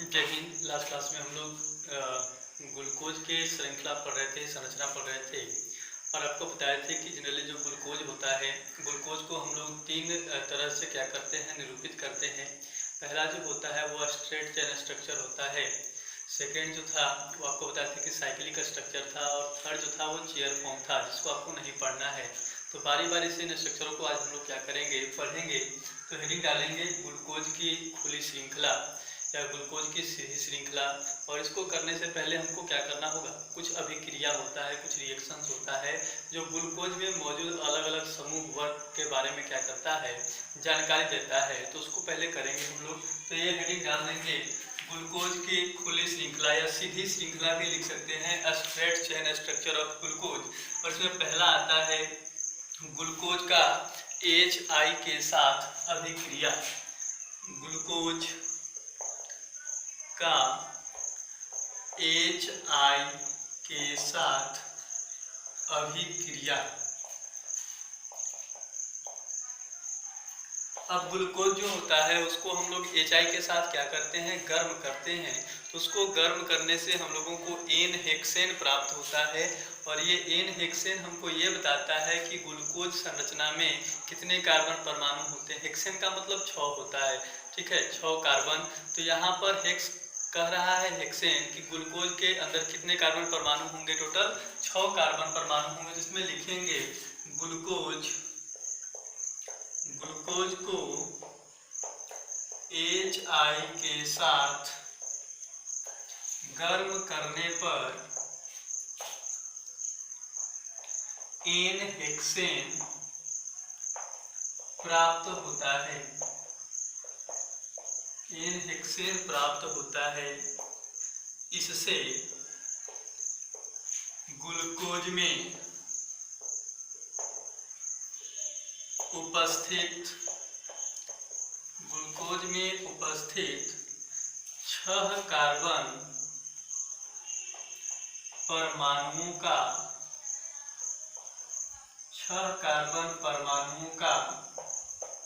जय Hind. Last class में हम लोग ग्लूकोज के श्रृंखला पढ़ रहे थे, संरचना पढ़ रहे थे और आपको बताए थे कि जनरली जो ग्लूकोज होता है, ग्लूकोज को हम लोग तीन तरह से क्या करते हैं, निरूपित करते हैं। पहला जो होता है वो स्ट्रेट चेन स्ट्रक्चर होता है। सेकेंड जो था वो आपको बताया था कि साइक्लिक स्ट्रक्चर था और थर्ड जो था वो चेयर फॉर्म था, जिसको आपको नहीं पढ़ना है। तो बारी बारी से इन स्ट्रक्चरों को आज हम लोग क्या करेंगे, पढ़ेंगे। तो हेडिंग डालेंगे ग्लूकोज की खुली श्रृंखला या ग्लूकोज की सीधी श्रृंखला। और इसको करने से पहले हमको क्या करना होगा, कुछ अभिक्रिया होता है, कुछ रिएक्शंस होता है जो ग्लूकोज में मौजूद अलग अलग समूह वर्ग के बारे में क्या करता है, जानकारी देता है। तो उसको पहले करेंगे हम लोग। तो ये हेडिंग डाल देंगे ग्लूकोज की खुली श्रृंखला या सीधी श्रृंखला भी लिख सकते हैं, straight chain structure of glucose. और इसमें पहला आता है ग्लूकोज का HI के साथ अभिक्रिया। ग्लूकोज का HI के साथ अभिक्रिया। अब ग्लूकोज जो होता है उसको हम लोग HI के साथ क्या करते हैं, गर्म करते हैं। तो उसको गर्म करने से हम लोगों को एन हेक्सेन प्राप्त होता है और ये एन हेक्सेन हमको ये बताता है कि ग्लूकोज संरचना में कितने कार्बन परमाणु होते हैं। हेक्सेन का मतलब 6 होता है, ठीक है, 6 कार्बन। तो यहाँ पर हेक्स कह रहा है हेक्सेन कि ग्लूकोज के अंदर कितने कार्बन परमाणु होंगे, टोटल 6 कार्बन परमाणु होंगे। जिसमें लिखेंगे ग्लूकोज को HI के साथ गर्म करने पर एन हेक्सेन प्राप्त होता है। एन हेक्सेन प्राप्त होता है। इससे ग्लूकोज में उपस्थित 6 कार्बन परमाणुओं का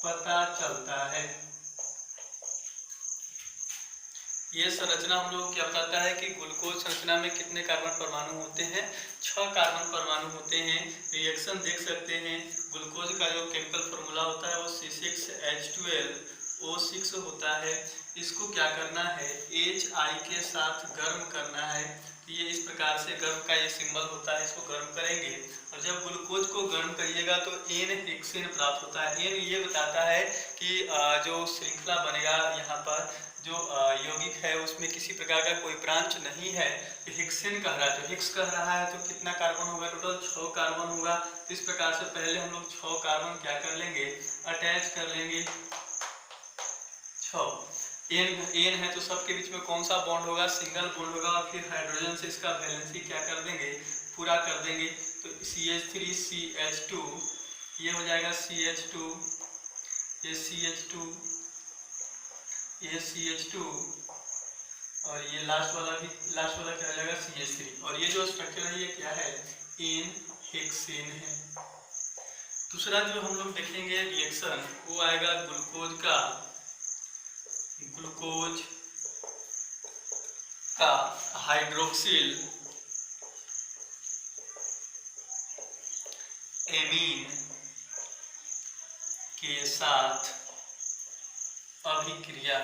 पता चलता है। ये संरचना हम लोग क्या बताता है कि ग्लूकोज संरचना में कितने कार्बन परमाणु होते हैं, 6 कार्बन परमाणु होते हैं। रिएक्शन देख सकते हैं। ग्लूकोज का जो केमिकल फॉर्मूला होता है वो C6H12O6 होता है। इसको क्या करना है, HI के साथ गर्म करना है। तो ये इस प्रकार से गर्म का ये सिंबल होता है, इसको गर्म करेंगे। और जब ग्लूकोज को गर्म करिएगा तो एन हेक्सेन प्राप्त होता है। एन ये बताता है कि जो श्रृंखला बनेगा यहाँ पर जो यौगिक है उसमें किसी प्रकार का कोई ब्रांच नहीं है। तो हेक्सेन कह रहा है, तो हेक्स कह रहा है, तो कितना कार्बन होगा, टोटल 6 कार्बन होगा। तो इस प्रकार से पहले हम लोग 6 कार्बन क्या कर लेंगे, अटैच कर लेंगे। 6 एन है तो सबके बीच में कौन सा बॉन्ड होगा, सिंगल बॉन्ड होगा। और फिर हाइड्रोजन से इसका वैलेंसी क्या कर देंगे, पूरा कर देंगे। तो CH3CH2 ये हो जाएगा CH2, ये CH2, ये CH2 और ये लास्ट वाला क्या हो जाएगा CH3। और ये जो स्ट्रक्चर है ये क्या है, एन हेक्सेन है। दूसरा जो हम लोग देखेंगे रिएक्शन वो आएगा ग्लूकोज का हाइड्रोक्सिल एमीन के साथ अभिक्रिया।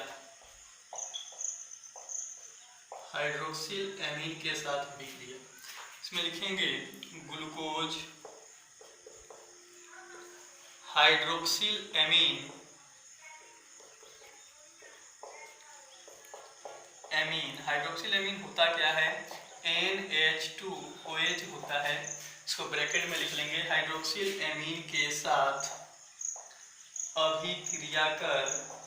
हाइड्रोक्सिल एमीन के साथ अभिक्रिया, इसमें लिखेंगे glucose hydroxyl amine hydroxyl amine होता क्या है, NH2OH होता है। इसको ब्रैकेट में लिख लेंगे। हाइड्रोक्सिल एमीन के साथ अभिक्रिया कर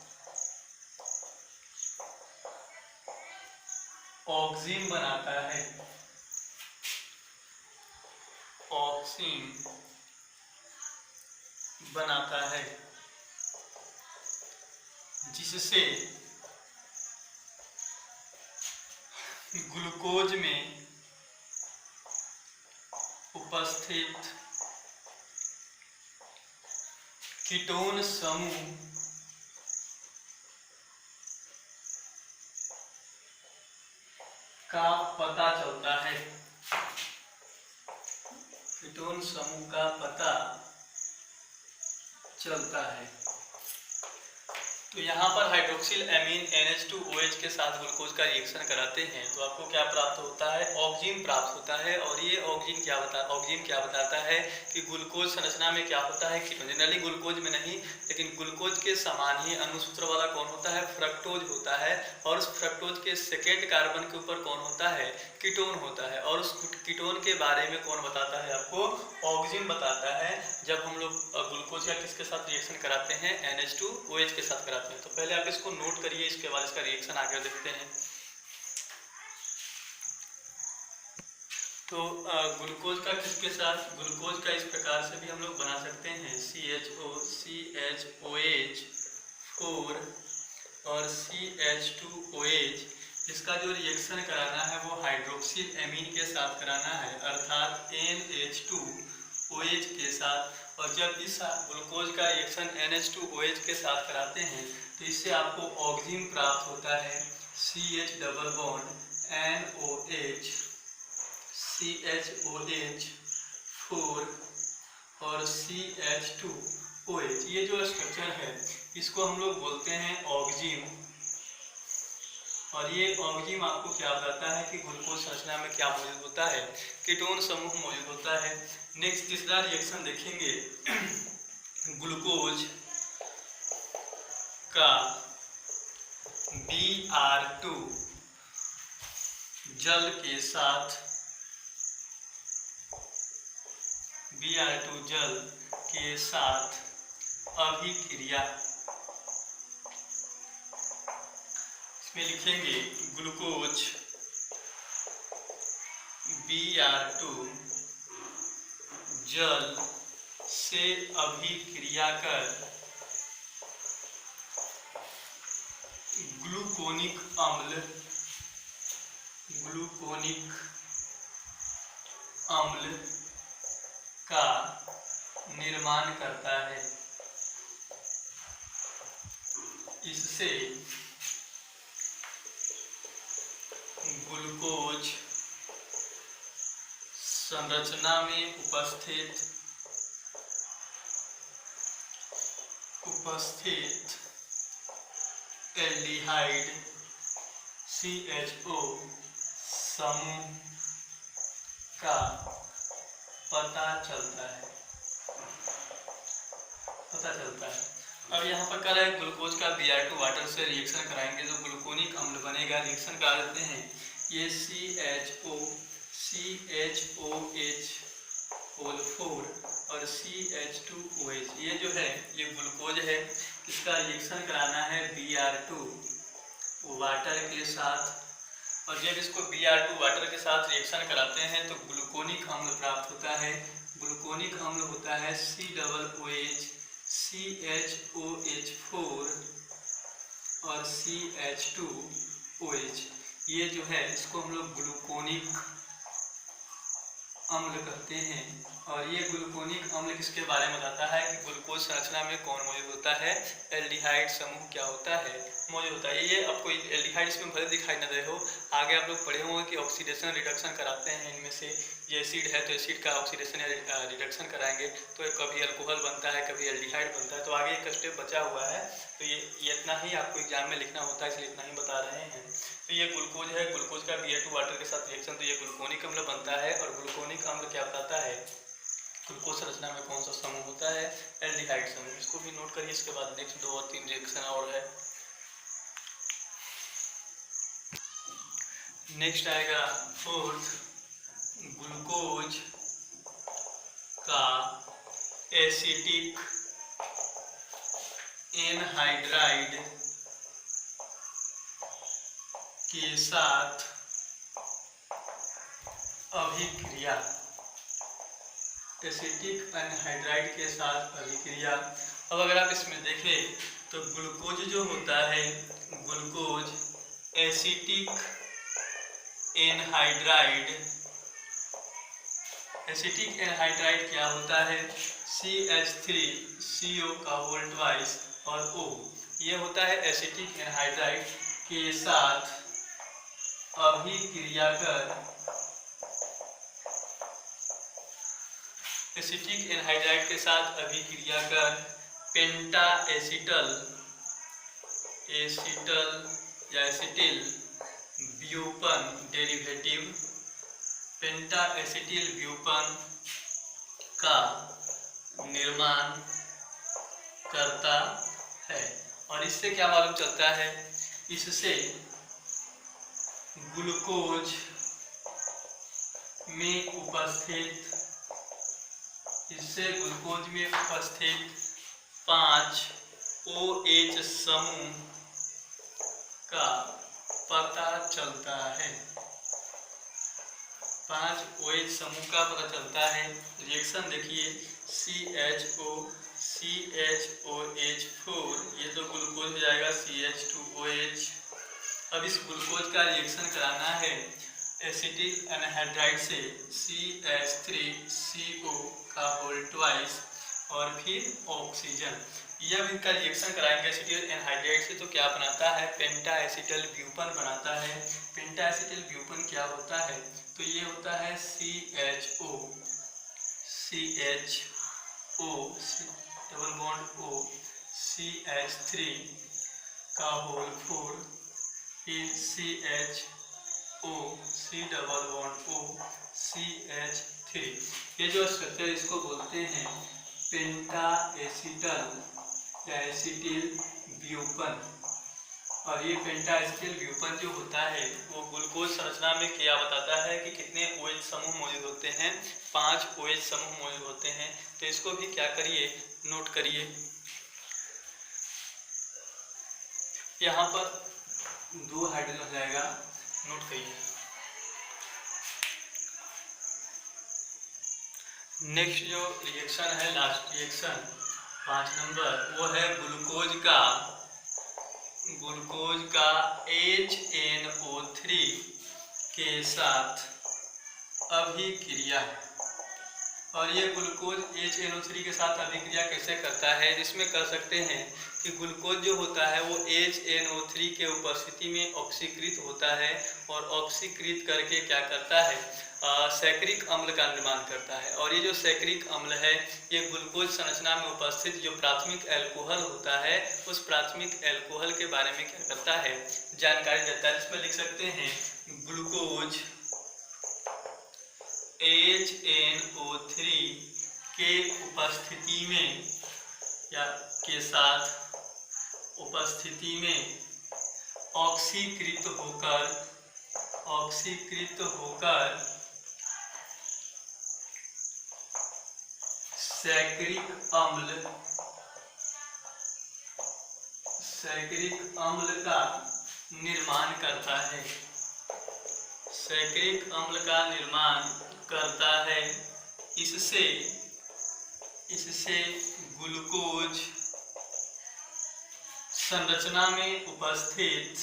ऑक्सीन बनाता है। ऑक्सीन बनाता है जिससे ग्लूकोज में उपस्थित कीटोन समूह का पता चलता है, कीटोन समूह का पता चलता है। तो यहाँ पर हाइड्रोक्सिल एमीन NH2OH के साथ ग्लूकोज का रिएक्शन कराते हैं तो आपको क्या प्राप्त होता है, ऑक्सीजन प्राप्त होता है। और ये ऑक्सीजन क्या बताता है कि ग्लूकोज संरचना में क्या होता है, कीटोन। जनरली ग्लूकोज में नहीं, लेकिन ग्लूकोज के समान ही अनुसूत्र वाला कौन होता है, फ्रक्टोज होता है। और उस फ्रक्टोज के सेकेंड कार्बन के ऊपर कौन होता है, कीटोन होता है। और उस कीटोन के बारे में कौन बताता है आपको, ऑक्सीजन बताता है। जब हम लोग ग्लूकोज का किसके साथ रिएक्शन कराते हैं, NH2OH के साथ कराते हैं। तो पहले आप इसको नोट करिए, इसके बाद इसका रिएक्शन आगे देखते हैं। तो ग्लूकोज का किसके साथ, ग्लूकोज का इस प्रकार से भी हम लोग बना सकते हैं, CHOCHOH 4 और CH2OH। इसका जो रिएक्शन कराना है वो हाइड्रोक्सिल एमीन के साथ कराना है, अर्थात NH2OH के साथ। और जब इस ग्लूकोज का रिएक्शन NH2OH के साथ कराते हैं तो इससे आपको ऑक्सीजन प्राप्त होता है, CH double bond NOH CHOH 4 और CH2OH। ये जो स्ट्रक्चर है इसको हम लोग बोलते हैं ऑक्सीजन। और ये ऑक्सीजन आपको क्या बताता है कि ग्लूकोज संरचना में क्या मौजूद होता है, कीटोन समूह मौजूद होता है। नेक्स्ट तीसरा रिएक्शन देखेंगे, ग्लूकोज का Br2 जल के साथ, Br2 जल के साथ अभिक्रिया। इसमें लिखेंगे ग्लूकोज Br2 जल से अभिक्रिया कर ग्लूकोनिक अम्ल का निर्माण करता है। इससे ग्लूकोज संरचना में उपस्थित एल्डिहाइड CHO समूह का पता चलता है। अब यहाँ पर कह रहा है ग्लूकोज का Br2 वाटर से रिएक्शन कराएंगे तो ग्लूकोनिक अम्ल बनेगा। रिएक्शन करा देते हैं, ये CHOH होल 4 और CH2OH, ये जो है ये ग्लूकोज है। इसका रिएक्शन कराना है Br2 वाटर के साथ। और जब इसको Br2 वाटर के साथ रिएक्शन कराते हैं तो ग्लूकोनिक अम्ल प्राप्त होता है। ग्लूकोनिक अम्ल होता है COOH CHOH 4 और CH2OH। ये जो है इसको हम लोग ग्लूकोनिक अम्ल कहते हैं। और ये ग्लूकोनिक अम्ल किसके बारे में बताता है कि ग्लूकोज संरचना में कौन मौजूद होता है, एल्डिहाइड समूह क्या होता है, मौजूद होता है। ये आपको एल्डिहाइड इसमें भले दिखाई न दे हो, आगे आप लोग पढ़े होंगे कि ऑक्सीडेशन रिडक्शन कराते हैं। इनमें से ये एसिड है तो एसिड का ऑक्सीडेशन या रिडक्शन कराएंगे तो कभी अल्कोहल बनता है, कभी एल्डिहाइड बनता है। तो आगे एक स्टेप बचा हुआ है, तो ये इतना ही आपको एग्जाम में लिखना होता है, इसलिए इतना ही बता रहे हैं। तो ये ग्लूकोज है, ग्लूकोज का Br2 वाटर के साथ रिएक्शन, तो ये ग्लूकोनिक अम्ल बनता है। और ग्लूकोनिक अम्ल क्या बताता है, ग्लूकोज संरचना में कौन सा समूह होता है, एल्डिहाइड समूह। इसको भी नोट करिए। इसके बाद नेक्स्ट 2 और 3 रिएक्शन और है। नेक्स्ट आएगा फोर्थ, ग्लूकोज का एसिटिक एनहाइड्राइड के साथ अभिक्रिया। एसिटिक एनहाइड्राइड के साथ अभिक्रिया। अब अगर आप इसमें देखें तो ग्लूकोज जो होता है, glucose acetic anhydride, acetic anhydride क्या होता है, CH3CO का होल ट्वाइस और O। ये होता है एसिटिक एनहाइड्राइड के साथ अभिक्रिया कर एसिटिक एनहाइड्राइड के साथ अभिक्रिया कर पेंटा एसिटल या एसिटिल व्यूपन डेरिवेटिव पेंटा एसिटिल व्यूपन का निर्माण करता है। और इससे क्या मालूम चलता है, इससे ग्लूकोज में उपस्थित 5 OH समूह का पता चलता है। 5 OH समूह का पता चलता है। रिएक्शन देखिए CHOCHOH4, ये तो ग्लूकोज हो जाएगा CH2OH। अब इस ग्लूकोज का रिएक्शन कराना है एसिटिक एनहाइड्राइड से CH3CO का होल ट्वाइस और फिर ऑक्सीजन। यह इनका रिएक्शन कराएंगे एसिटिल एनहाइड्राइड से तो क्या बनाता है, पेंटा एसिटल व्यूपन बनाता है। पेंटा एसिटल व्यूपन क्या होता है, तो ये होता है CHO double bond O CH3 का होल 4 फिर CHO C double bond O CH3। ये जो स्ट्रक्चर इसको बोलते हैं पेंटा एसिटल या एसिटिल व्यूपन। और ये पेंटा एसिटिल व्यूपन जो होता है वो ग्लूकोज संरचना में क्या बताता है कि कितने OH समूह मौजूद होते हैं, 5 OH समूह मौजूद होते हैं। तो इसको भी क्या करिए, नोट करिए। यहाँ पर 2 हाइड्रोजन हो जाएगा, नोट करिए। नेक्स्ट जो रिएक्शन है, लास्ट रिएक्शन 5 नंबर, वो है ग्लूकोज का HNO3 के साथ अभिक्रिया। और ये ग्लूकोज HNO3 के साथ अभिक्रिया कैसे करता है, इसमें कर सकते हैं कि ग्लूकोज जो होता है वो HNO3 के उपस्थिति में ऑक्सीकृत होता है और ऑक्सीकृत करके क्या करता है, सैकरिक अम्ल का निर्माण करता है। और ये जो सैकरिक अम्ल है ये ग्लूकोज संरचना में उपस्थित जो प्राथमिक अल्कोहल होता है उस प्राथमिक अल्कोहल के बारे में क्या करता है, जानकारी देता है। इसमें लिख सकते हैं ग्लूकोज HNO3 के उपस्थिति में या के साथ उपस्थिति में ऑक्सीकृत होकर सैकरिक अम्ल का निर्माण करता है। सैकरिक अम्ल का निर्माण करता है। इससे ग्लूकोज संरचना में उपस्थित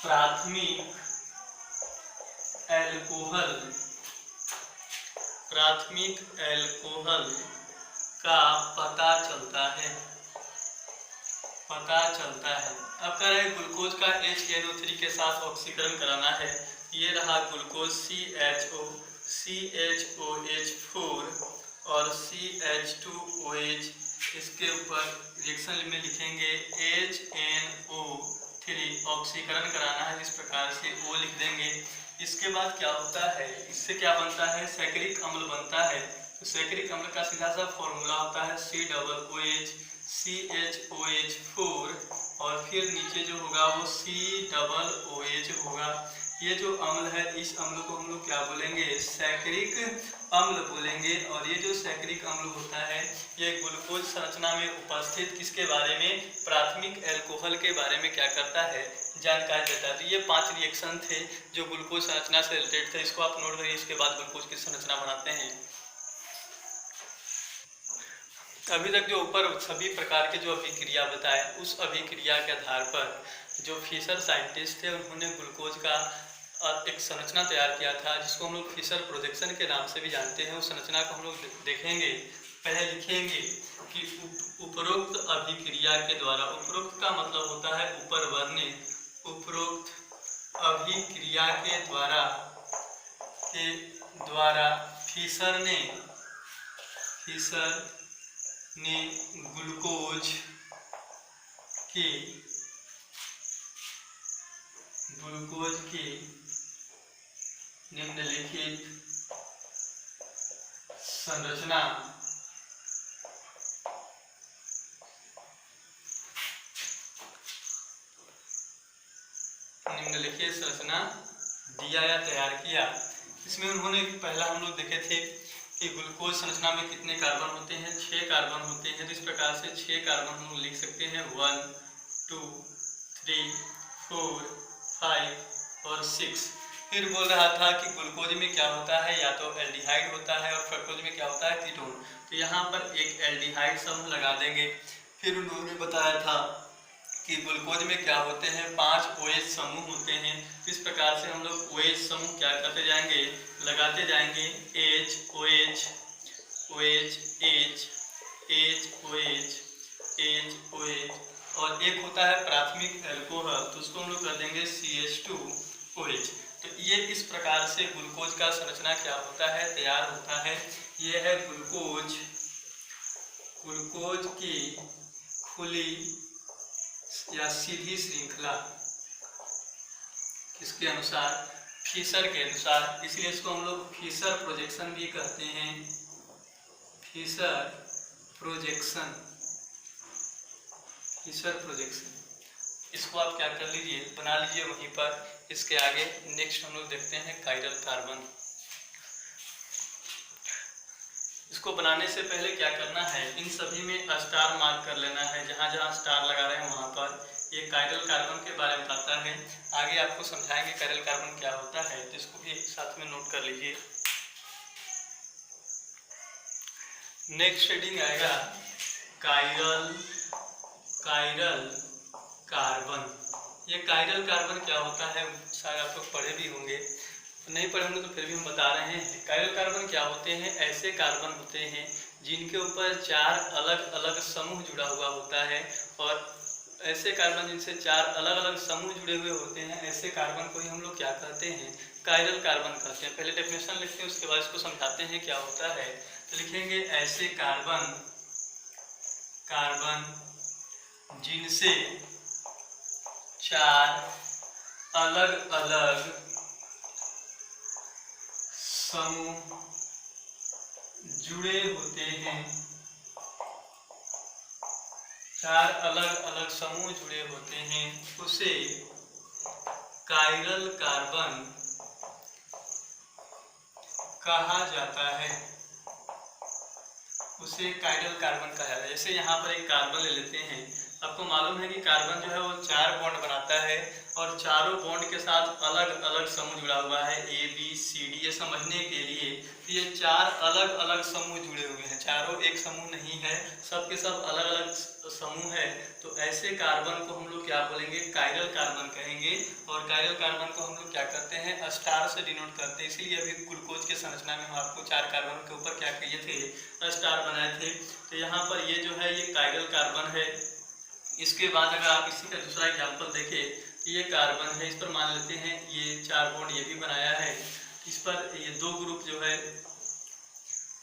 प्राथमिक अल्कोहल का पता चलता है। अब कह रहे ग्लूकोज का HNO3 के साथ ऑक्सीकरण कराना है। ये रहा ग्लूकोज CHOCHOH4 और CH2OH। इसके ऊपर रिएक्शन में लिखेंगे HNO3, ऑक्सीकरण कराना है, इस प्रकार से O लिख देंगे। इसके बाद क्या होता है, इससे क्या बनता है, सैकरिक अम्ल बनता है। तो सैकरिक अम्ल का सीधा सा फॉर्मूला होता है COOH CHOH4 और फिर नीचे जो होगा वो COOH होगा। ये जो अम्ल है इस अम्ल को हम लोग क्या बोलेंगे, सैकरिक अम्ल बोलेंगे। और ये जो सैकरिक अम्ल होता है ये ग्लूकोज संरचना में उपस्थित किसके बारे में, प्राथमिक अल्कोहल के बारे में क्या करता है, जानकारी देता है। तो ये 5 रिएक्शन थे जो ग्लूकोज संरचना से रिलेटेड थे, इसको आप नोट करिए। इसके बाद ग्लूकोज की संरचना बनाते हैं। अभी तक जो ऊपर सभी प्रकार के जो अभिक्रिया बताए उस अभिक्रिया के आधार पर जो फिशर साइंटिस्ट थे उन्होंने ग्लूकोज का एक संरचना तैयार किया था जिसको हम लोग फिशर प्रोजेक्शन के नाम से भी जानते हैं। उस संरचना को हम लोग देखेंगे पहले लिखेंगे कि उपरोक्त अभिक्रिया के द्वारा, उपरोक्त का मतलब होता है ऊपर वर्णित, उपरोक्त अभिक्रिया के द्वारा फिशर ने ग्लूकोज की निम्नलिखित संरचना दिया या तैयार किया। इसमें उन्होंने पहला हम लोग देखे थे कि ग्लूकोज संरचना में कितने कार्बन होते हैं, 6 कार्बन होते हैं। तो इस प्रकार से 6 कार्बन हम लोग लिख सकते हैं, 1 2 3 4 5 और 6। फिर बोल रहा था कि ग्लूकोज में क्या होता है, या तो एल्डिहाइड होता है और फ्रक्टोज में क्या होता है, कीटोन। तो यहाँ पर एक एल्डिहाइड समूह लगा देंगे। फिर उन्होंने बताया था कि ग्लूकोज में क्या होते हैं, 5 OH समूह होते हैं। इस प्रकार से हम लोग OH समूह क्या करते जाएंगे, लगाते जाएंगे, H OH OH H H OH H OH, और एक होता है प्राथमिक एल्कोहल, तो उसको हम लोग कर देंगे CH2OH। तो ये इस प्रकार से ग्लूकोज का संरचना क्या होता है, तैयार होता है। ये है ग्लूकोज की खुली या सीधी श्रृंखला, किसके अनुसार, फिशर के अनुसार। इसलिए इसको हम लोग फिशर प्रोजेक्शन भी कहते हैं, फिशर प्रोजेक्शन। इसको आप क्या कर लीजिए, बना लीजिए वहीं पर। इसके आगे नेक्स्ट हम लोग देखते हैं कायरल कार्बन। इसको बनाने से पहले क्या करना है, इन सभी में स्टार मार्क कर लेना है। जहाँ जहाँ स्टार लगा रहे हैं वहाँ पर ये कायरल कार्बन के बारे में बताता है। आगे आपको समझाएंगे कायरल कार्बन क्या होता है, तो इसको भी साथ में नोट कर लीजिए। नेक्स्ट हेडिंग आएगा कायरल कार्बन। ये कायरल कार्बन क्या होता है, शायद आप लोग पढ़े भी होंगे, नहीं पढ़े होंगे तो फिर भी हम बता रहे हैं। कायरल कार्बन क्या होते हैं, ऐसे कार्बन होते हैं जिनके ऊपर 4 अलग अलग समूह जुड़ा हुआ होता है। और ऐसे कार्बन जिनसे 4 अलग अलग समूह जुड़े हुए होते हैं, ऐसे कार्बन को ही हम लोग क्या कहते हैं, कायरल कार्बन कहते हैं। पहले डेफिनेशन लिखते हैं, उसके बाद इसको समझाते हैं क्या होता है। तो लिखेंगे ऐसे कार्बन जिनसे 4 अलग अलग समूह जुड़े होते हैं, 4 अलग अलग समूह जुड़े होते हैं, उसे कायरल कार्बन कहा जाता है। उसे कायरल कार्बन कहा जाता है। जैसे यहाँ पर एक कार्बन ले लेते हैं, आपको मालूम है कि कार्बन जो है वो 4 बॉन्ड बनाता है और चारों बॉन्ड के साथ अलग अलग समूह जुड़ा हुआ है, A B C D। ये समझने के लिए ये 4 अलग अलग समूह जुड़े हुए हैं, चारों एक समूह नहीं है, सब के सब अलग अलग समूह है। तो ऐसे कार्बन को हम लोग क्या बोलेंगे, कायरल कार्बन कहेंगे। और कायरल कार्बन को हम लोग क्या करते हैं, स्टार से डिनोट करते हैं। इसीलिए अभी ग्लूकोज के संरचना में हम आपको 4 कार्बन के ऊपर क्या किए थे, स्टार बनाए थे। तो यहाँ पर ये जो है ये कायरल कार्बन है। इसके बाद अगर आप इसी का दूसरा एग्जाम्पल देखें, ये कार्बन है, इस पर मान लेते हैं ये 4 बॉन्ड ये भी बनाया है, इस पर ये 2 ग्रुप जो है।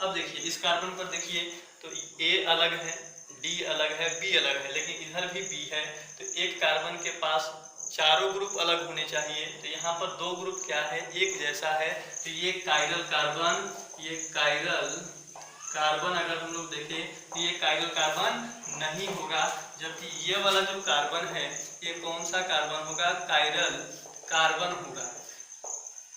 अब देखिए इस कार्बन पर देखिए तो A अलग है, D अलग है, B अलग है, लेकिन इधर भी B है। तो एक कार्बन के पास चारों ग्रुप अलग होने चाहिए, तो यहाँ पर 2 ग्रुप क्या है, एक जैसा है। तो ये कायरल कार्बन, ये कायरल कार्बन अगर हम लोग देखें तो ये कायरल कार्बन नहीं होगा। जबकि ये वाला जो कार्बन है ये कौन सा कार्बन होगा, कायरल कार्बन होगा।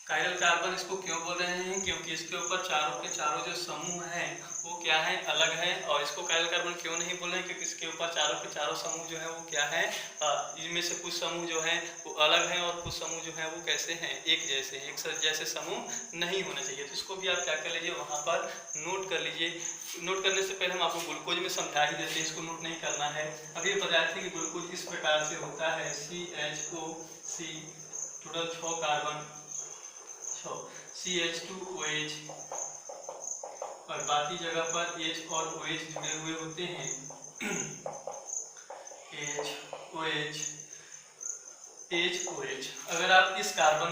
कायरल कार्बन इसको क्यों बोल रहे हैं, क्योंकि इसके ऊपर चारों के चारों जो समूह हैं वो क्या है, अलग है। और इसको कायरल कार्बन क्यों नहीं बोल रहे हैं, क्योंकि इसके ऊपर चारों के चारों समूह जो है वो क्या है, इनमें से कुछ समूह जो है वो अलग हैं और कुछ समूह जो है वो कैसे हैं, एक जैसे हैं। एक जैसे समूह नहीं होने चाहिए। तो इसको भी आप क्या कर लीजिए, वहाँ पर नोट कर लीजिए। नोट करने से पहले हम आपको ग्लूकोज में समझा ही देते हैं, इसको नोट नहीं करना है। अभी बताया था कि ग्लूकोज इस प्रकार से होता है, CHOC, टोटल 6 कार्बन, CH2OH, और बाकी जगह पर H और OH जुड़े हुए होते हैं। HOH। अगर आप इस कार्बन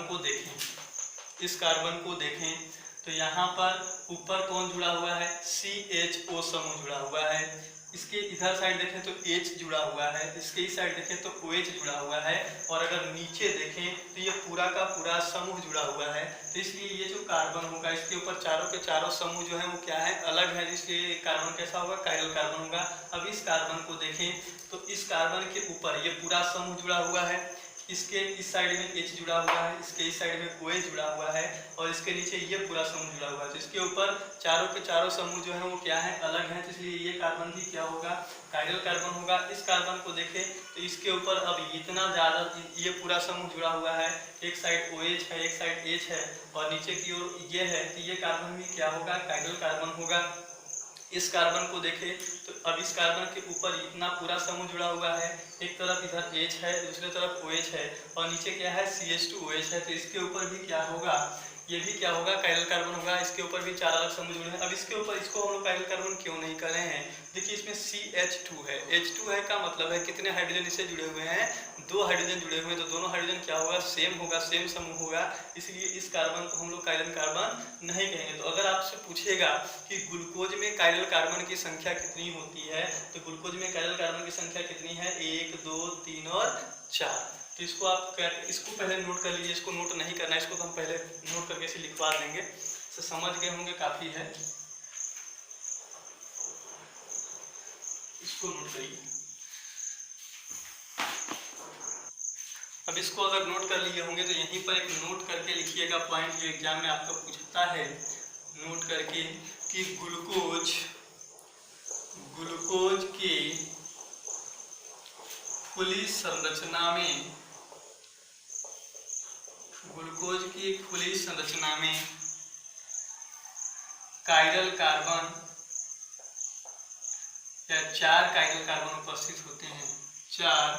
को देखें तो यहाँ पर ऊपर कौन जुड़ा हुआ है, CHO समूह जुड़ा हुआ है। इसके इधर साइड देखें तो H जुड़ा हुआ है, इसके इस साइड देखें तो OH जुड़ा हुआ है, और अगर नीचे देखें तो ये पूरा का पूरा समूह जुड़ा हुआ है। तो इसलिए ये जो कार्बन होगा इसके ऊपर चारों के चारों समूह जो है वो क्या है, अलग है, इसलिए कार्बन कैसा होगा, कायरल कार्बन होगा। अब इस कार्बन को देखें तो इस कार्बन के ऊपर ये पूरा समूह जुड़ा हुआ है, इसके इस साइड में H जुड़ा हुआ है, इसके इस साइड में OH जुड़ा हुआ है, और इसके नीचे ये पूरा समूह जुड़ा हुआ है। तो इसके ऊपर चारों के चारों समूह जो है वो क्या है, अलग है, तो इसलिए ये कार्बन भी क्या होगा, कायरल कार्बन होगा। इस कार्बन को देखें तो इसके ऊपर अब इतना ज़्यादा ये पूरा समूह जुड़ा हुआ है, एक साइड OH है, एक साइड H है, और नीचे की ओर ये है, तो ये कार्बन भी क्या होगा, कायरल कार्बन होगा। इस कार्बन को देखें तो अब इस कार्बन के ऊपर इतना पूरा समूह जुड़ा हुआ है, एक तरफ इधर H है, दूसरे तरफ OH है, और नीचे क्या है, CH2OH है। तो इसके ऊपर भी क्या होगा, ये भी क्या होगा, कायरल कार्बन होगा। इसके ऊपर भी चार अलग समूह जुड़े हैं। अब इसके ऊपर इसको हम लोग कायरल कार्बन क्यों नहीं कर रहे हैं, देखिए इसमें CH2 है, H2 है का मतलब है कितने हाइड्रोजन इससे जुड़े हुए हैं, 2 हाइड्रोजन जुड़े हुए हैं, तो दोनों हाइड्रोजन क्या होगा, सेम होगा, सेम समूह होगा, इसलिए इस कार्बन को हम लोग कायरल कार्बन नहीं कहेंगे। तो अगर आपसे पूछेगा कि ग्लूकोज में कायरल कार्बन की संख्या कितनी होती है, तो ग्लूकोज में कायरल कार्बन की संख्या कितनी है, 1 2 3 और 4। तो इसको आप इसको पहले नोट कर लीजिए, इसको नोट नहीं करना है, इसको तो हम पहले नोट करके इसे लिखवा देंगे, तो समझ गए होंगे, काफ़ी है, इसको नोट करिए। अब इसको अगर नोट कर लिए होंगे तो यहीं पर एक नोट करके लिखिएगा पॉइंट, जो एग्जाम में आपको पूछता है, नोट करके कि ग्लूकोज की खुली संरचना में, ग्लूकोज की खुली संरचना में कायरल कार्बन या 4 कायरल कार्बन उपस्थित होते हैं, 4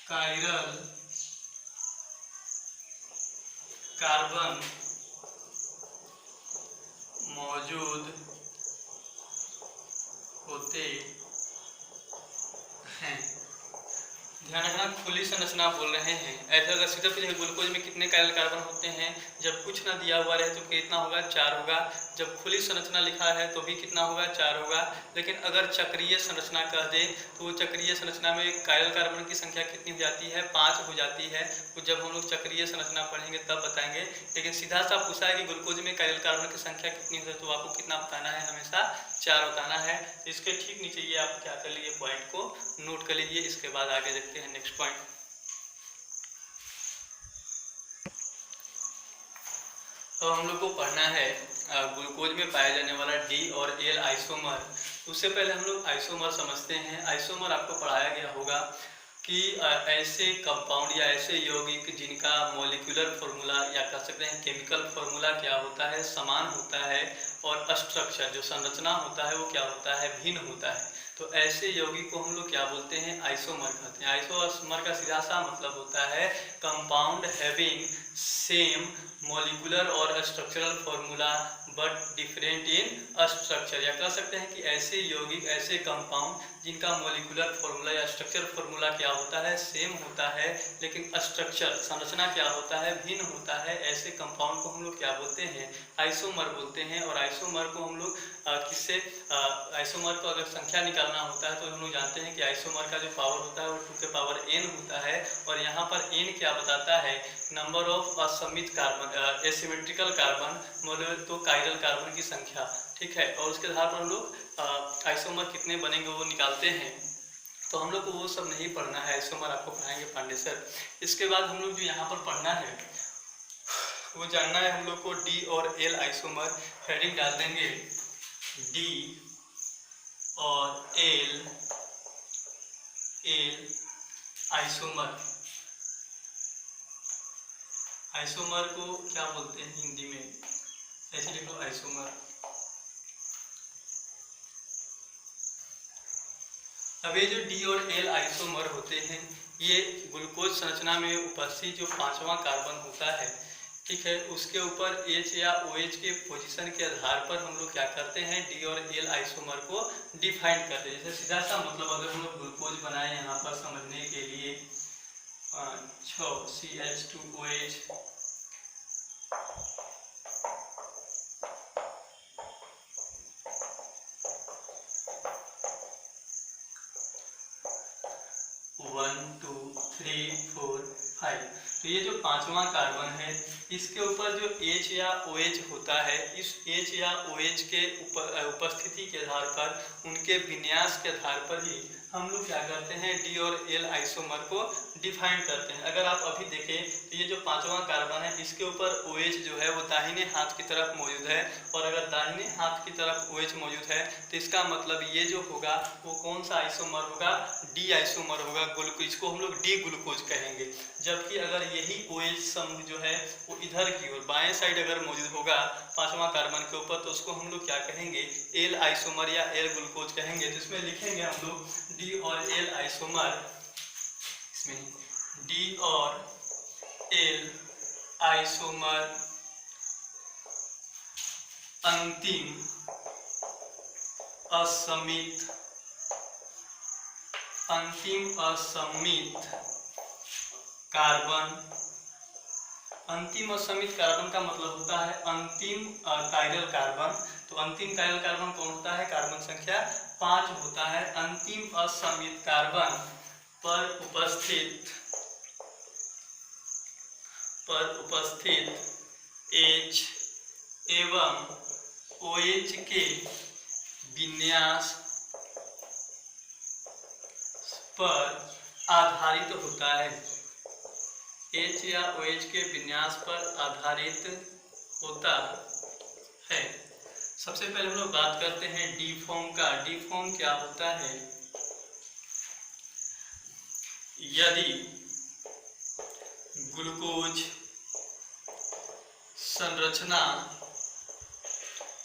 कायरल कार्बन मौजूद होते हैं। ध्यान रखना, खुली संरचना बोल रहे हैं, ऐसा अगर सीधा पूछे ग्लूकोज में कितने कायरल कार्बन होते हैं, जब कुछ ना दिया हुआ रहे तो कितना होगा, 4 होगा। जब खुली संरचना लिखा है तो भी कितना होगा, 4 होगा। लेकिन अगर चक्रीय संरचना कह दे तो वो चक्रीय संरचना में कायरल कार्बन की संख्या कितनी हो जाती है, 5 हो जाती है। तो जब हम लोग चक्रीय संरचना पढ़ेंगे तब बताएंगे। लेकिन सीधा सा पूछा है कि ग्लूकोज में कायरल कार्बन की संख्या कितनी है, तो आपको कितना बताना है, हमेशा 4 बताना है। इसके ठीक नीचे ये आप क्या कर लीजिए, पॉइंट को नोट कर लीजिए। इसके बाद आगे देखते हैं नेक्स्ट पॉइंट। तो हम लोग को पढ़ना है ग्लूकोज में पाया जाने वाला D और L आइसोमर। उससे पहले हम लोग आइसोमर समझते हैं। आइसोमर आपको पढ़ाया गया होगा कि ऐसे कंपाउंड या ऐसे यौगिक जिनका मॉलिक्यूलर फॉर्मूला या कह सकते हैं केमिकल फॉर्मूला क्या होता है, समान होता है, और स्ट्रक्चर जो संरचना होता है वो क्या होता है, भिन्न होता है। तो ऐसे यौगिक को हम लोग क्या बोलते हैं, आइसोमर कहते हैं। आइसोमर का सीधा सा मतलब होता है कंपाउंड हैविंग सेम मॉलिक्यूलर और structural formula but different in structure, या कह सकते हैं कि ऐसे यौगिक, ऐसे कंपाउंड जिनका मॉलिक्यूलर फॉर्मूला या स्ट्रक्चर फॉर्मूला क्या होता है, सेम होता है, लेकिन स्ट्रक्चर संरचना क्या होता है, भिन्न होता है। ऐसे कंपाउंड को हम लोग क्या बोलते हैं, आइसोमर बोलते हैं। और आइसोमर को हम लोग किससे, आइसोमर को अगर संख्या निकालना होता है तो हम लोग जानते हैं कि आइसोमर का जो पावर होता है वो 2 के पावर n होता है। और यहाँ पर n क्या बताता है, नंबर ऑफ असमित कार्बन, एसिमेट्रिकल कार्बन, मतलब तो कायरल कार्बन की संख्या, ठीक है। और उसके आधार पर हम लोग आइसोमर कितने बनेंगे वो निकालते हैं। तो हम लोग को वो सब नहीं पढ़ना है, आइसोमर आपको पढ़ाएंगे पांडे सर। इसके बाद हम लोग जो यहाँ पर पढ़ना है वो जानना है हम लोग को D और L आइसोमर। हेडिंग डाल देंगे D और L आइसोमर। आइसोमर को क्या बोलते हैं हिंदी में, ऐसे लिख लो आइसोमर। अब ये जो D और L आइसोमर होते हैं, ये ग्लूकोज संरचना में उपस्थित जो 5वां कार्बन होता है, ठीक है, उसके ऊपर H या OH के पोजीशन के आधार पर हम लोग क्या करते हैं, D और L आइसोमर को डिफाइन करते हैं। जैसे सीधा सा मतलब अगर हम लोग ग्लूकोज बनाए यहाँ पर समझने के लिए 6 CH2OH, one two three four five, तो ये जो पांचवा कार्बन है इसके ऊपर जो H या OH होता है, इस H या OH के उपस्थिति के आधार पर, उनके विन्यास के आधार पर ही हम लोग क्या करते हैं, D और L आइसोमर को डिफाइन करते हैं। अगर आप अभी देखें तो ये जो पांचवा कार्बन है इसके ऊपर OH जो है वो दाहिने हाथ की तरफ मौजूद है, और अगर दाहिने हाथ की तरफ OH मौजूद है तो इसका मतलब ये जो होगा वो कौन सा आइसोमर होगा, D आइसोमर होगा। इसको हम लोग D ग्लूकोज कहेंगे। जबकि अगर यही OH समूह जो है वो इधर की ओर बाएं साइड अगर मौजूद होगा पांचवा कार्बन के ऊपर, तो उसको हम लोग क्या कहेंगे, L आइसोमर या L ग्लूकोज कहेंगे। तो इसमें लिखेंगे हम लोग D और L आइसोमर, इसमें D और L आइसोमर अंतिम असमित कार्बन। अंतिम असमित कार्बन का मतलब होता है अंतिम कायरल कार्बन। तो अंतिम कायरल कार्बन कौन होता है, कार्बन संख्या 5 होता है। अंतिम असमित कार्बन पर उपस्थित H एवं OH के विन्यास पर आधारित होता है। H या OH के विन्यास पर आधारित होता है। सबसे पहले हम लोग बात करते हैं D फॉर्म का। D फॉर्म क्या होता है, यदि ग्लूकोज संरचना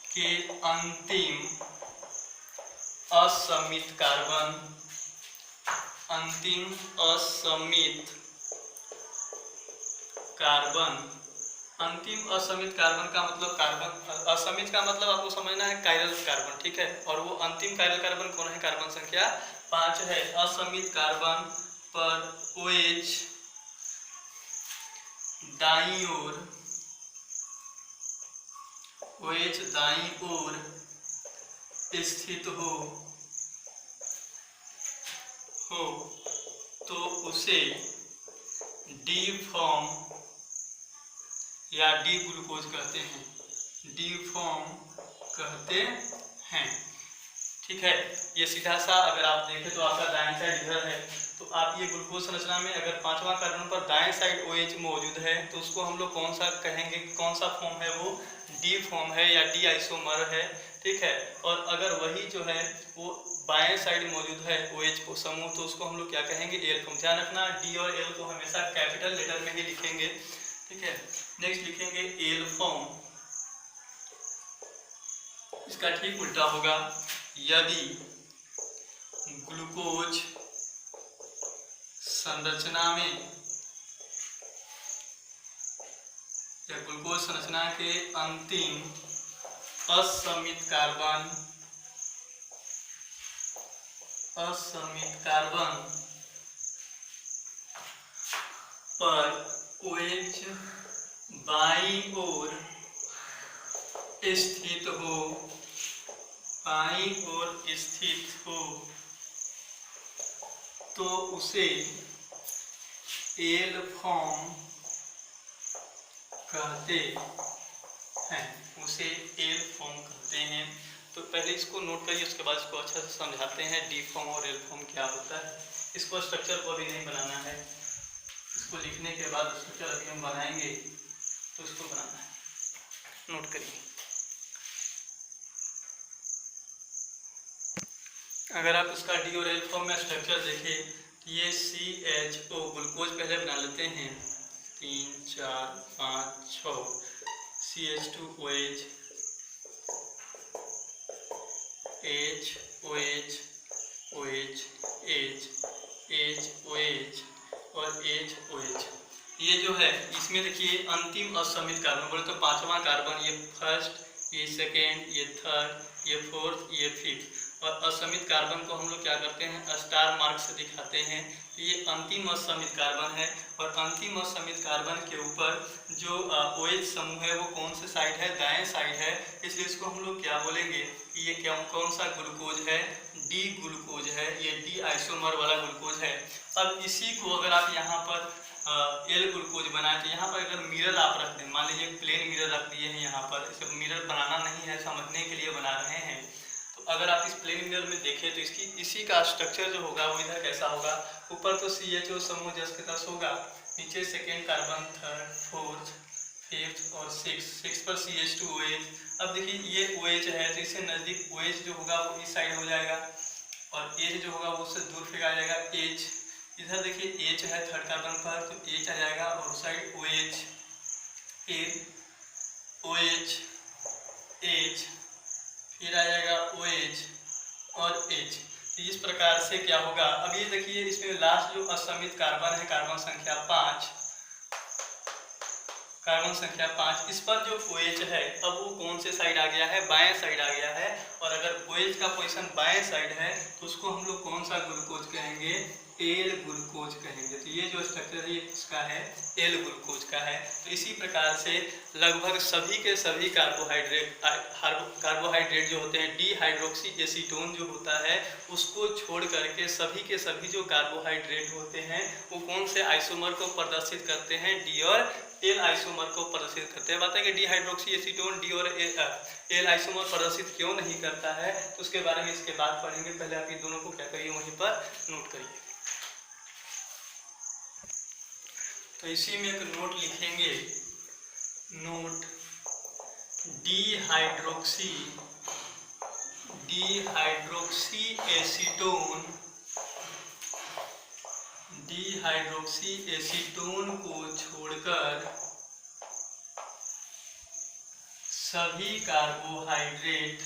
के अंतिम असमित कार्बन, अंतिम असमित कार्बन का मतलब, कार्बन असमित का मतलब आपको समझना है कायरल कार्बन, ठीक है। और वो अंतिम कायरल कार्बन कौन है, कार्बन संख्या 5 है। असमित कार्बन पर OH दाईं ओर स्थित हो तो उसे D फॉर्म या D ग्लूकोज कहते हैं, D फॉर्म कहते हैं, ठीक है। ये सीधा सा अगर आप देखें तो आपका दाएं साइड इधर है, तो आप ये ग्लूकोज संरचना में अगर पांचवा कार्बन पर दाएं साइड OH मौजूद है तो उसको हम लोग कौन सा कहेंगे, कौन सा फॉर्म है, वो D फॉर्म है या D आइसोमर है, ठीक है। और अगर वही जो है वो बाएं साइड मौजूद है OH को समूह, तो उसको हम लोग क्या कहेंगे, L फॉर्म। ध्यान रखना D और L को हमेशा कैपिटल लेटर में ही लिखेंगे, ठीक है। नेक्स्ट लिखेंगे L फॉर्म, इसका ठीक उल्टा होगा, यदि ग्लूकोज संरचना में या ग्लूकोज संरचना के अंतिम असमित कार्बन पर OH बाईं ओर स्थित हो तो उसे L फॉर्म कहते हैं। तो पहले इसको नोट करिए, उसके बाद इसको अच्छा से समझाते हैं D फॉर्म और L फॉर्म क्या होता है। इसको स्ट्रक्चर को अभी नहीं बनाना है, इसको लिखने के बाद स्ट्रक्चर अभी हम बनाएंगे, तो इसको बनाना है, नोट करिए। अगर आप इसका D और L फॉर्म में स्ट्रक्चर देखें तो ये CHO ग्लूकोज पहले बना लेते हैं, 3 4 5 6 CH2OH H OH OH H H OH और H OH, ये ये जो है इसमें देखिए अंतिम असमित कार्बन बोले तो पांचवा कार्बन, ये फर्स्ट, ये सेकेंड, ये थर्ड, ये फोर्थ, ये फिफ्थ, और असमित कार्बन को हम लोग क्या करते हैं स्टार मार्क से दिखाते हैं। तो ये अंतिम असमित कार्बन है, और अंतिम असमित कार्बन के ऊपर जो OH समूह है वो कौन से साइड है, दाएं साइड है, इसलिए इसको हम लोग क्या बोलेंगे कि ये क्या कौन सा ग्लूकोज है, डी ग्लूकोज है, ये डी आइसोमर वाला ग्लूकोज है। अब इसी को अगर आप यहाँ पर एल ग्लूकोज बनाए तो यहाँ पर अगर मिरर आप रख दें, मान लीजिए प्लेन मिरर रख दिए हैं यहाँ पर, इसे मिरर बनाना नहीं है, समझने के लिए बना रहे हैं। तो अगर आप इस प्लेन मिरर में देखें तो इसकी इसी का स्ट्रक्चर जो होगा वो इधर कैसा होगा, ऊपर तो CHO समूह 10 होगा, नीचे second carbon, third, fourth, fifth और सिक्स पर CH2OH। अब देखिए ये OH है तो इससे नज़दीक OH जो होगा वो इस साइड हो जाएगा, और H जो होगा वो उससे दूर फेंका जाएगा H। इधर देखिए H है थर्ड कार्बन पर तो H आ जाएगा, और उस साइड OH, फिर OH, H, फिर आ जाएगा OH और H। तो इस प्रकार से क्या होगा, अब ये देखिए इसमें लास्ट जो असमित कार्बन है, कार्बन संख्या 5, कार्बन संख्या 5, इस पर जो OH है अब वो कौन से साइड आ गया है, बाएं साइड आ गया है। और अगर OH का पोजीशन बाएं साइड है तो उसको हम लोग कौन सा ग्लूकोज कहेंगे, एल ग्लूकोज कहेंगे। तो ये जो स्ट्रक्चर है ये किसका है, एल ग्लूकोज का है। तो इसी प्रकार से लगभग सभी के सभी कार्बोहाइड्रेट जो होते हैं, डिहाइड्रोक्सी एसीटोन जो होता है उसको छोड़ करके सभी के सभी जो कार्बोहाइड्रेट होते हैं वो कौन से आइसोमर को प्रदर्शित करते हैं, डी और एल आइसोमर को प्रदर्शित करते हैं। बात है कि डिहाइड्रोक्सी एसीटोन डी और एल आइसोमर प्रदर्शित क्यों नहीं करता है तो उसके बारे में इसके बाद पढ़ेंगे। पहले आप ये दोनों को क्या करिए वहीं पर नोट करिए। तो इसी में एक नोट लिखेंगे, note dehydroxy acetone, dehydroxy acetone को छोड़कर सभी कार्बोहाइड्रेट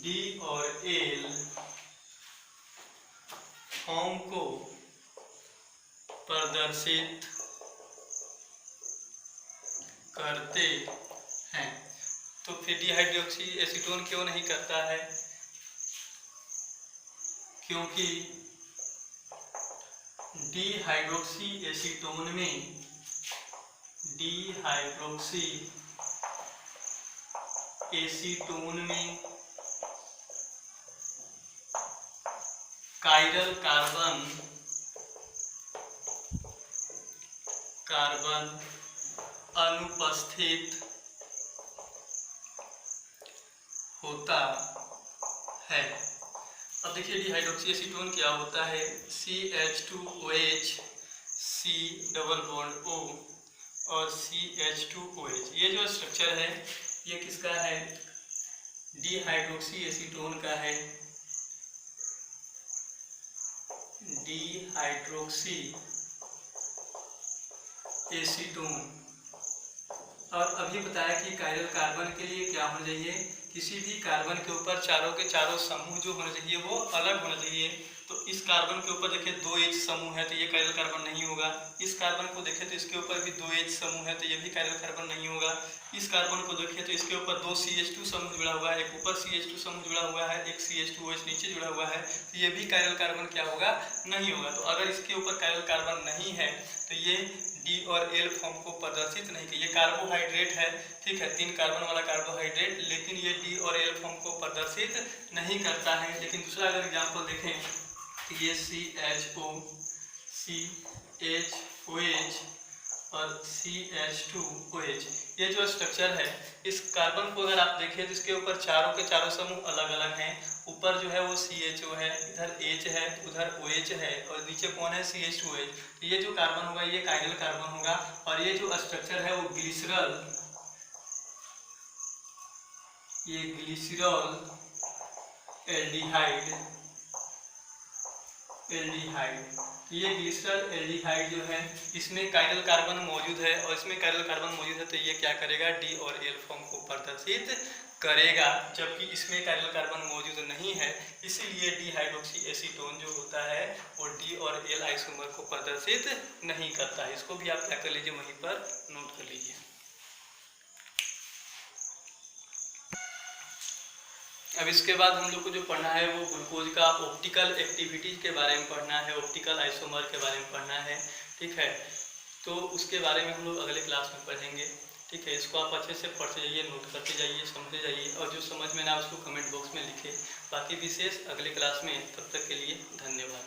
डी और एल फॉर्म को प्रदर्शित करते हैं। तो फिर डिहाइड्रोक्सी एसीटोन क्यों नहीं करता है, क्योंकि डिहाइड्रोक्सी एसीटोन में कायरल कार्बन अनुपस्थित होता है। अब देखिए डिहाइड्रोक्सी एसीटोन क्या होता है, CH2OH, C double bond O और CH2OH। ये जो स्ट्रक्चर है ये किसका है, डिहाइड्रोक्सी एसीटोन का है, डिहाइड्रोक्सी एसीटोन। और अभी बताया कि कायरल कार्बन के लिए क्या होना चाहिए, किसी भी कार्बन के ऊपर चारों के चारों समूह जो होना चाहिए वो अलग होना चाहिए। तो इस कार्बन के ऊपर देखिए 2H समूह है तो ये कायरल कार्बन नहीं होगा। इस कार्बन को देखें तो इसके ऊपर भी 2H समूह है तो ये भी कायरल कार्बन नहीं होगा। इस कार्बन को देखें तो इसके ऊपर 2 CH2 समूह जुड़ा हुआ है, एक ऊपर CH2 समूह जुड़ा हुआ है, एक CH2OH नीचे जुड़ा हुआ है, तो ये भी कायरल कार्बन क्या होगा, नहीं होगा। तो अगर इसके ऊपर कायरल कार्बन नहीं है तो ये डी और एल फॉर्म को प्रदर्शित नहीं किया। ये कार्बोहाइड्रेट है, ठीक है, 3 कार्बन वाला कार्बोहाइड्रेट, लेकिन ये डी और एल फॉर्म को प्रदर्शित नहीं करता है। लेकिन दूसरा अगर एग्जाम्पल देखें तो ये CHO, CHOH और CH2OH, ये जो स्ट्रक्चर है इस कार्बन को अगर आप देखें तो इसके ऊपर चारों के चारों समूह अलग अलग हैं। ऊपर जो है वो CHO है, इधर H है, उधर OH है और नीचे कौन है, CH2OH। तो ये जो कार्बन होगा ये कायरल कार्बन होगा। और ये जो स्ट्रक्चर है वो ग्लिसरॉल, ये ग्लिसरॉल एल्डिहाइड एल्डिहाइड। ये ग्लिसरॉल एल्डिहाइड जो है इसमें कायरल कार्बन मौजूद है, और इसमें कायरल कार्बन मौजूद है तो ये क्या करेगा, डी और एल फॉर्म को प्रदर्शित करेगा, जबकि इसमें कायरल कार्बन मौजूद नहीं है, इसीलिए डी हाइड्रोक्सी एसीटोन जो होता है वो डी और एल आइसोमर को प्रदर्शित नहीं करता है। इसको भी आप क्या कर लीजिए, वहीं पर नोट कर लीजिए। अब इसके बाद हम लोग को जो पढ़ना है वो ग्लूकोज का ऑप्टिकल एक्टिविटीज के बारे में पढ़ना है, ऑप्टिकल आइसोमर के बारे में पढ़ना है, ठीक है। तो उसके बारे में हम लोग अगले क्लास में पढ़ेंगे, ठीक है। इसको आप अच्छे से पढ़ते जाइए, नोट करते जाइए, समझते जाइए, और जो समझ में ना उसको कमेंट बॉक्स में लिखे। बाकी विशेष अगले क्लास में, तब तक के लिए धन्यवाद।